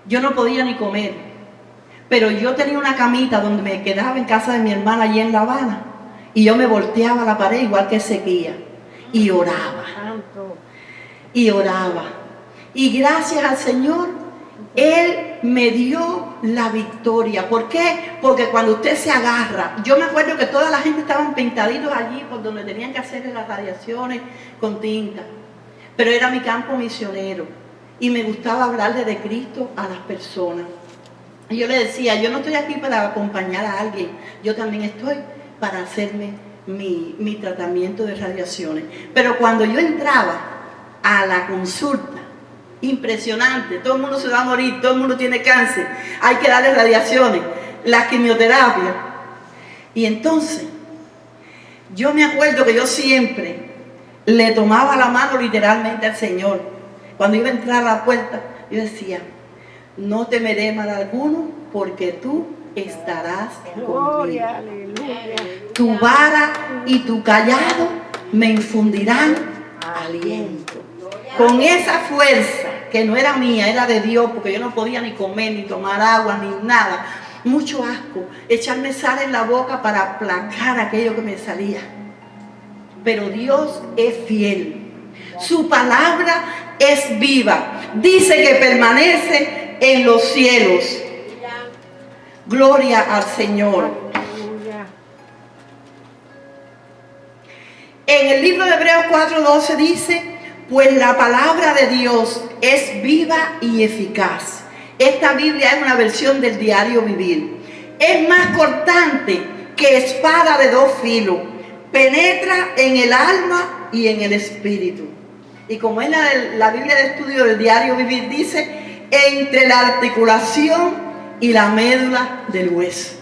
Yo no podía ni comer, pero yo tenía una camita donde me quedaba en casa de mi hermana allí en La Habana y yo me volteaba a la pared igual que Ezequiel y oraba. Y oraba. Y gracias al Señor, Él me dio la victoria. ¿Por qué? Porque cuando usted se agarra, yo me acuerdo que toda la gente estaban pintaditos allí por donde tenían que hacer las radiaciones con tinta. Pero era mi campo misionero y me gustaba hablarle de Cristo a las personas. Y yo le decía, yo no estoy aquí para acompañar a alguien, yo también estoy para hacerme mi tratamiento de radiaciones. Pero cuando yo entraba a la consulta, impresionante, todo el mundo se va a morir, todo el mundo tiene cáncer, hay que darle radiaciones, la quimioterapia. Y entonces, yo me acuerdo que yo siempre le tomaba la mano literalmente al Señor. Cuando iba a entrar a la puerta, yo decía, no temeré mal alguno, porque tú estarás conmigo. Tu vara y tu callado me infundirán aliento. Con esa fuerza, que no era mía, era de Dios, porque yo no podía ni comer, ni tomar agua, ni nada. Mucho asco, echarme sal en la boca para aplacar aquello que me salía. Pero Dios es fiel. Su palabra es viva. Dice que permanece en los cielos. Gloria al Señor. En el libro de Hebreos 4:12 dice, pues la palabra de Dios es viva y eficaz. Esta Biblia es una versión del Diario Vivir. Es más cortante que espada de 2 filos. Penetra en el alma y en el espíritu. Y como es la Biblia de estudio del Diario Vivir, dice, entre la articulación y la médula del hueso.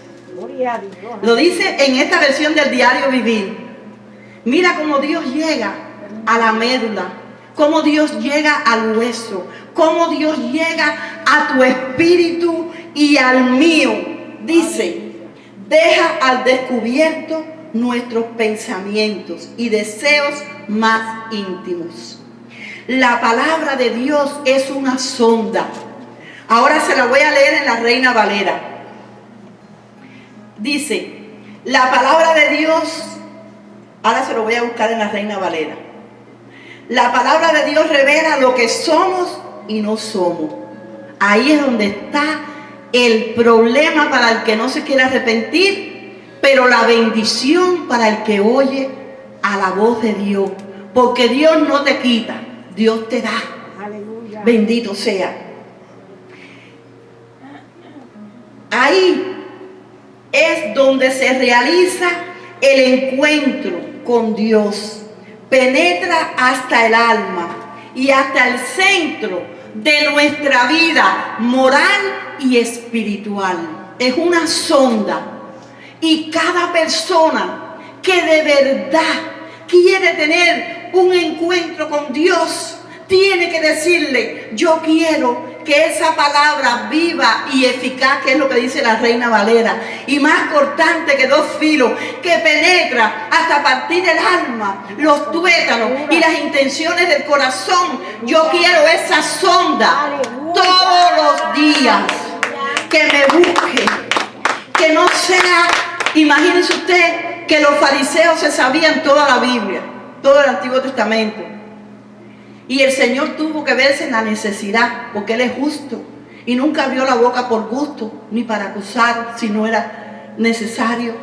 Lo dice en esta versión del Diario Vivir. Mira cómo Dios llega a la médula, cómo Dios llega al hueso, cómo Dios llega a tu espíritu y al mío. Dice, deja al descubierto nuestros pensamientos y deseos más íntimos. La palabra de Dios es una sonda. Ahora se la voy a leer en la Reina Valera. Dice, la palabra de Dios, ahora se lo voy a buscar en la Reina Valera. La palabra de Dios revela lo que somos y no somos. Ahí es donde está el problema para el que no se quiere arrepentir, pero la bendición para el que oye a la voz de Dios. Porque Dios no te quita, Dios te da. Aleluya. Bendito sea. Ahí es donde se realiza el encuentro con Dios. Penetra hasta el alma y hasta el centro de nuestra vida moral y espiritual. Es una sonda. Y cada persona que de verdad quiere tener un encuentro con Dios, tiene que decirle, yo quiero que esa palabra viva y eficaz, que es lo que dice la Reina Valera, y más cortante que 2 filos, que penetra hasta partir el alma, los tuétanos y las intenciones del corazón. Yo quiero esa sonda todos los días, que me busque, que no sea, imagínense usted que los fariseos se sabían toda la Biblia, todo el Antiguo Testamento. Y el Señor tuvo que verse en la necesidad, porque Él es justo. Y nunca abrió la boca por gusto, ni para acusar si no era necesario.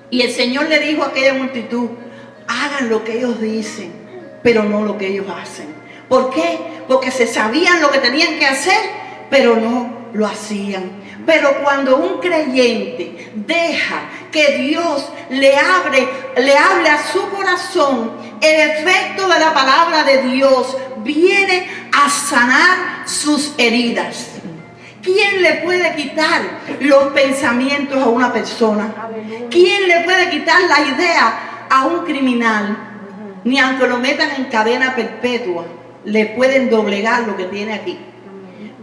Y el Señor le dijo a aquella multitud, hagan lo que ellos dicen, pero no lo que ellos hacen. ¿Por qué? Porque se sabían lo que tenían que hacer, pero no lo hacían. Pero cuando un creyente deja que Dios le hable a su corazón, el efecto de la palabra de Dios viene a sanar sus heridas. ¿Quién le puede quitar los pensamientos a una persona? ¿Quién le puede quitar la idea a un criminal? Ni aunque lo metan en cadena perpetua, le pueden doblegar lo que tiene aquí.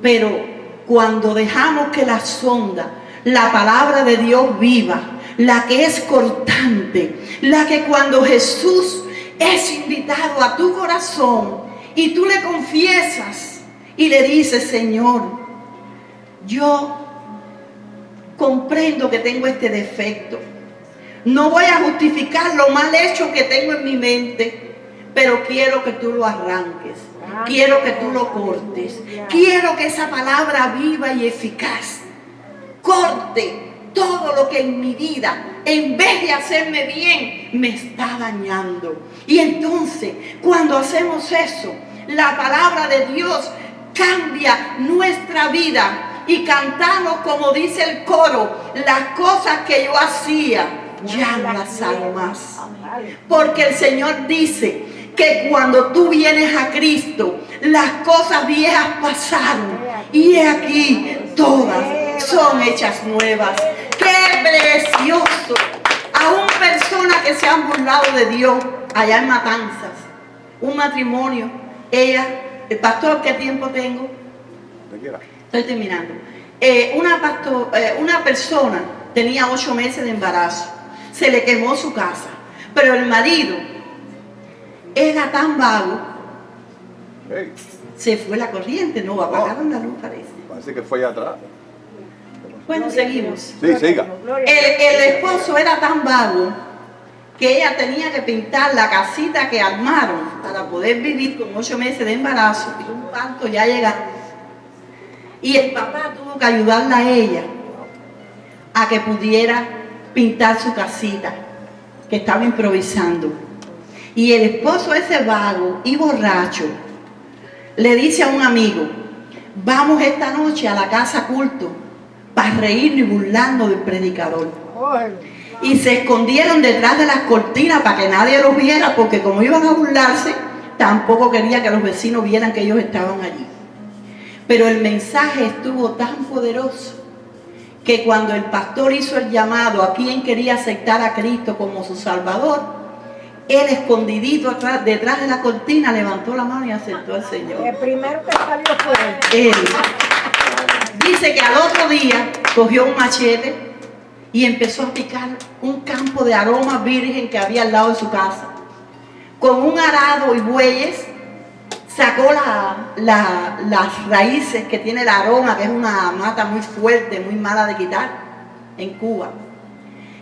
Pero cuando dejamos que la sonda, la palabra de Dios viva, la que es cortante, la que cuando Jesús es invitado a tu corazón y tú le confiesas y le dices: Señor, yo comprendo que tengo este defecto. No voy a justificar lo mal hecho que tengo en mi mente, pero quiero que tú lo arranques. Quiero que tú lo cortes. Quiero que esa palabra viva y eficaz corte todo lo que en mi vida, en vez de hacerme bien, me está dañando. Y entonces, cuando hacemos eso, la palabra de Dios cambia nuestra vida. Y cantamos, como dice el coro: las cosas que yo hacía, ya no las hago más. Porque el Señor dice que cuando tú vienes a Cristo, las cosas viejas pasaron y he aquí todas son hechas nuevas. ¡Qué precioso! Aún personas que se han burlado de Dios allá en Matanzas, un matrimonio, el pastor, ¿qué tiempo tengo? Estoy terminando. Una persona tenía 8 meses de embarazo, se le quemó su casa, pero el marido era tan vago, se fue la corriente, no apagaron la luz, Parece que fue allá atrás. Bueno, seguimos. Sí, siga. El esposo era tan vago que ella tenía que pintar la casita que armaron para poder vivir con 8 meses de embarazo y un parto ya llegando. Y el papá tuvo que ayudarla a ella a que pudiera pintar su casita, que estaba improvisando. Y el esposo, ese vago y borracho, le dice a un amigo: vamos esta noche a la casa culto para reírnos y burlarnos del predicador. Y se escondieron detrás de las cortinas para que nadie los viera, porque como iban a burlarse, tampoco quería que los vecinos vieran que ellos estaban allí. Pero el mensaje estuvo tan poderoso que cuando el pastor hizo el llamado a quien quería aceptar a Cristo como su Salvador, él, escondidito detrás de la cortina, levantó la mano y aceptó al Señor. El primero que salió fue él. Él dice que al otro día cogió un machete y empezó a picar un campo de aromas virgen que había al lado de su casa. Con un arado y bueyes sacó las raíces que tiene el aroma, que es una mata muy fuerte, muy mala de quitar en Cuba,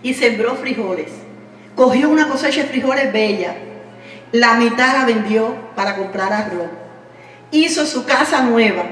y sembró frijoles. Cogió una cosecha de frijoles bella, la mitad la vendió para comprar arroz. Hizo su casa nueva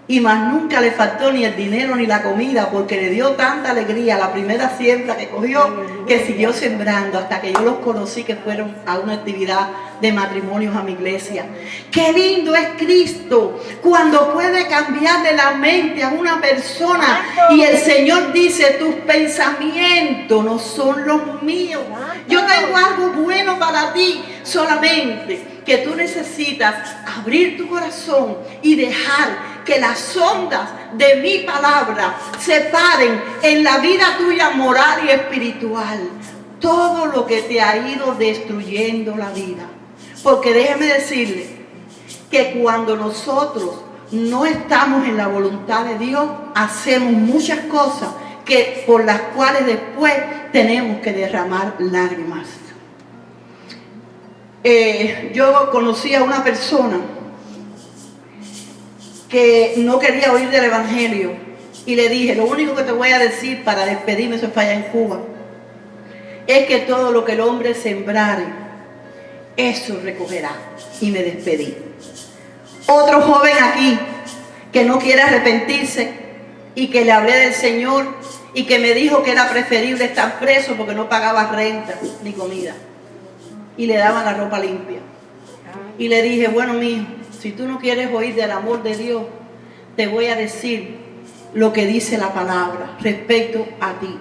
y más nunca le faltó ni el dinero ni la comida, porque le dio tanta alegría la primera siembra que cogió, que siguió sembrando hasta que yo los conocí, que fueron a una actividad de matrimonios a mi iglesia. Qué lindo es Cristo cuando puede cambiarle la mente a una persona y el Señor dice: tus pensamientos no son los míos. Yo tengo algo bueno para ti, solamente que tú necesitas abrir tu corazón y dejar que las ondas de mi palabra se paren en la vida tuya moral y espiritual. Todo lo que te ha ido destruyendo la vida. Porque déjeme decirle que cuando nosotros no estamos en la voluntad de Dios, hacemos muchas cosas por las cuales después tenemos que derramar lágrimas. Yo conocí a una persona que no quería oír del evangelio y le dije: lo único que te voy a decir para despedirme, eso fue allá en Cuba, es que todo lo que el hombre sembrare, eso recogerá. Y me despedí. Otro joven aquí que no quiere arrepentirse y que le hablé del Señor y que me dijo que era preferible estar preso porque no pagaba renta ni comida y le daban la ropa limpia. Y le dije: bueno, mijo, si tú no quieres oír del amor de Dios, te voy a decir lo que dice la palabra respecto a ti.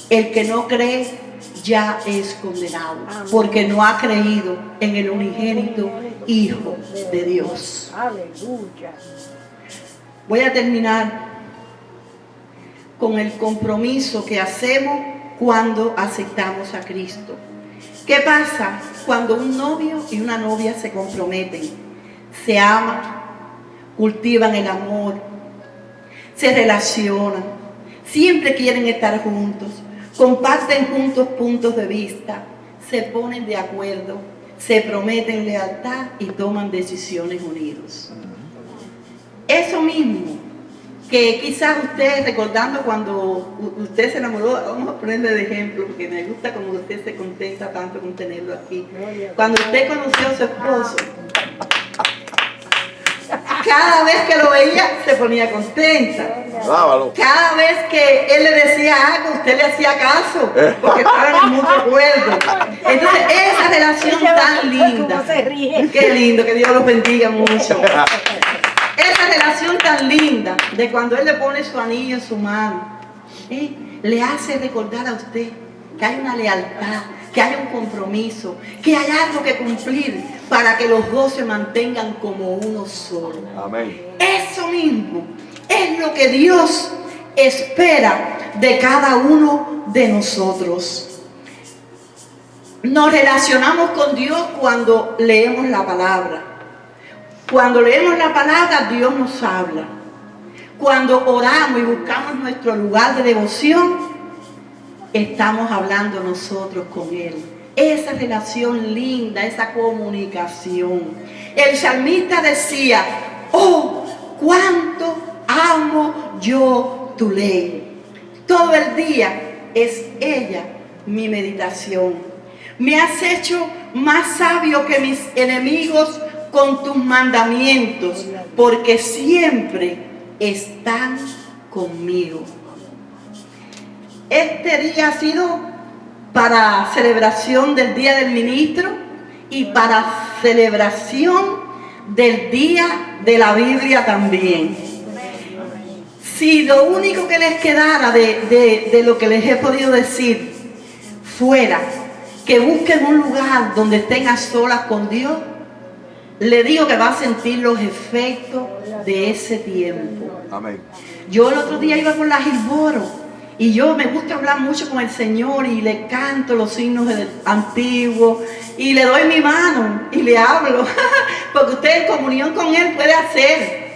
El que no cree ya es condenado, porque no ha creído en el unigénito Hijo de Dios. Aleluya. Voy a terminar con el compromiso que hacemos cuando aceptamos a Cristo. ¿Qué pasa cuando un novio y una novia se comprometen? Se aman, cultivan el amor, se relacionan, siempre quieren estar juntos, comparten juntos puntos de vista, se ponen de acuerdo, se prometen lealtad y toman decisiones unidos. Eso mismo que quizás usted, recordando cuando usted se enamoró, vamos a ponerle de ejemplo, porque me gusta como usted se contenta tanto con tenerlo aquí. Cuando usted conoció a su esposo, cada vez que lo veía se ponía contenta. Cada vez que él le decía algo, usted le hacía caso, porque estaban en mutuo acuerdo. Entonces, esa relación tan linda, qué lindo, que Dios los bendiga mucho. Esa relación tan linda de cuando él le pone su anillo en su mano, le hace recordar a usted que hay una lealtad, que hay un compromiso, que hay algo que cumplir para que los dos se mantengan como uno solo. Amén. Eso mismo es lo que Dios espera de cada uno de nosotros. Nos relacionamos con Dios cuando leemos la palabra. Cuando leemos la palabra, Dios nos habla. Cuando oramos y buscamos nuestro lugar de devoción, estamos hablando nosotros con Él. Esa relación linda, esa comunicación. El salmista decía, oh, cuánto amo yo tu ley. Todo el día es ella mi meditación. Me has hecho más sabio que mis enemigos con tus mandamientos, porque siempre están conmigo. Este día ha sido para celebración del Día del Ministro y para celebración del Día de la Biblia también. Si lo único que les quedara de lo que les he podido decir fuera que busquen un lugar donde estén a solas con Dios, le digo que va a sentir los efectos de ese tiempo. Amén. Yo el otro día iba con la Gilboro y yo me gusta hablar mucho con el Señor y le canto los himnos antiguos y le doy mi mano y le hablo, porque usted en comunión con Él puede hacer.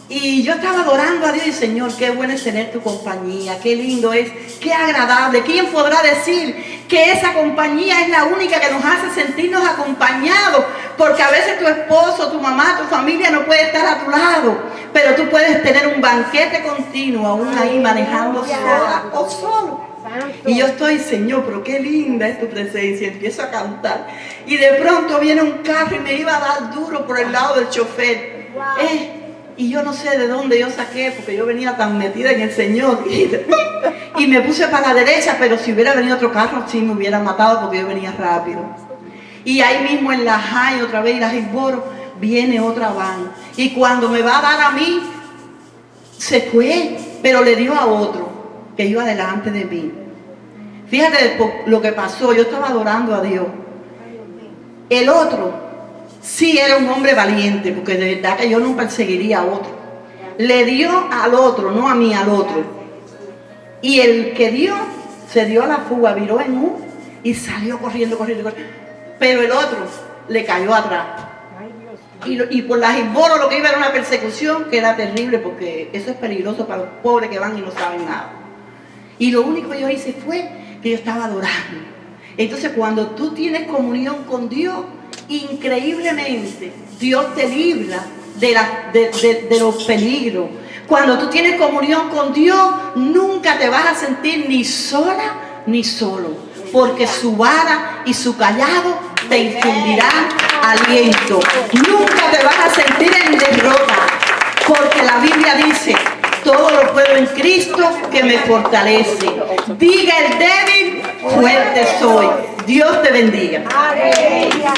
Y yo estaba adorando a Dios y Señor, qué bueno es tener tu compañía, qué lindo es, qué agradable. ¿Quién podrá decir que esa compañía es la única que nos hace sentirnos acompañados? Porque a veces tu esposo, tu mamá, tu familia no puede estar a tu lado, pero tú puedes tener un banquete continuo aún ahí manejando sola o solo. Y yo estoy, Señor, pero qué linda es tu presencia. Empiezo a cantar y de pronto viene un carro y me iba a dar duro por el lado del chofer. Y yo no sé de dónde yo saqué, porque yo venía tan metida en el Señor. Y me puse para la derecha, pero si hubiera venido otro carro, sí me hubieran matado porque yo venía rápido. Y ahí mismo en la Jai, otra vez, y la Gilboro, viene otra van. Y cuando me va a dar a mí, se fue, pero le dio a otro, que iba delante de mí. Fíjate lo que pasó, yo estaba adorando a Dios. El otro sí era un hombre valiente, porque de verdad que yo no perseguiría a otro. Le dio al otro, no a mí, al otro. Y el que dio, se dio a la fuga, viró en U y salió corriendo. Pero el otro le cayó atrás. Y por la Gilboro lo que iba era una persecución que era terrible, porque eso es peligroso para los pobres que van y no saben nada. Y lo único que yo hice fue que yo estaba adorando. Entonces cuando tú tienes comunión con Dios, increíblemente Dios te libra de los peligros. Cuando tú tienes comunión con Dios, nunca te vas a sentir ni sola ni solo, porque su vara y su callado te infundirán aliento. Nunca te vas a sentir en derrota, porque la Biblia dice, todo lo puedo en Cristo que me fortalece. Diga el débil, fuerte soy. Dios te bendiga. Aleluya.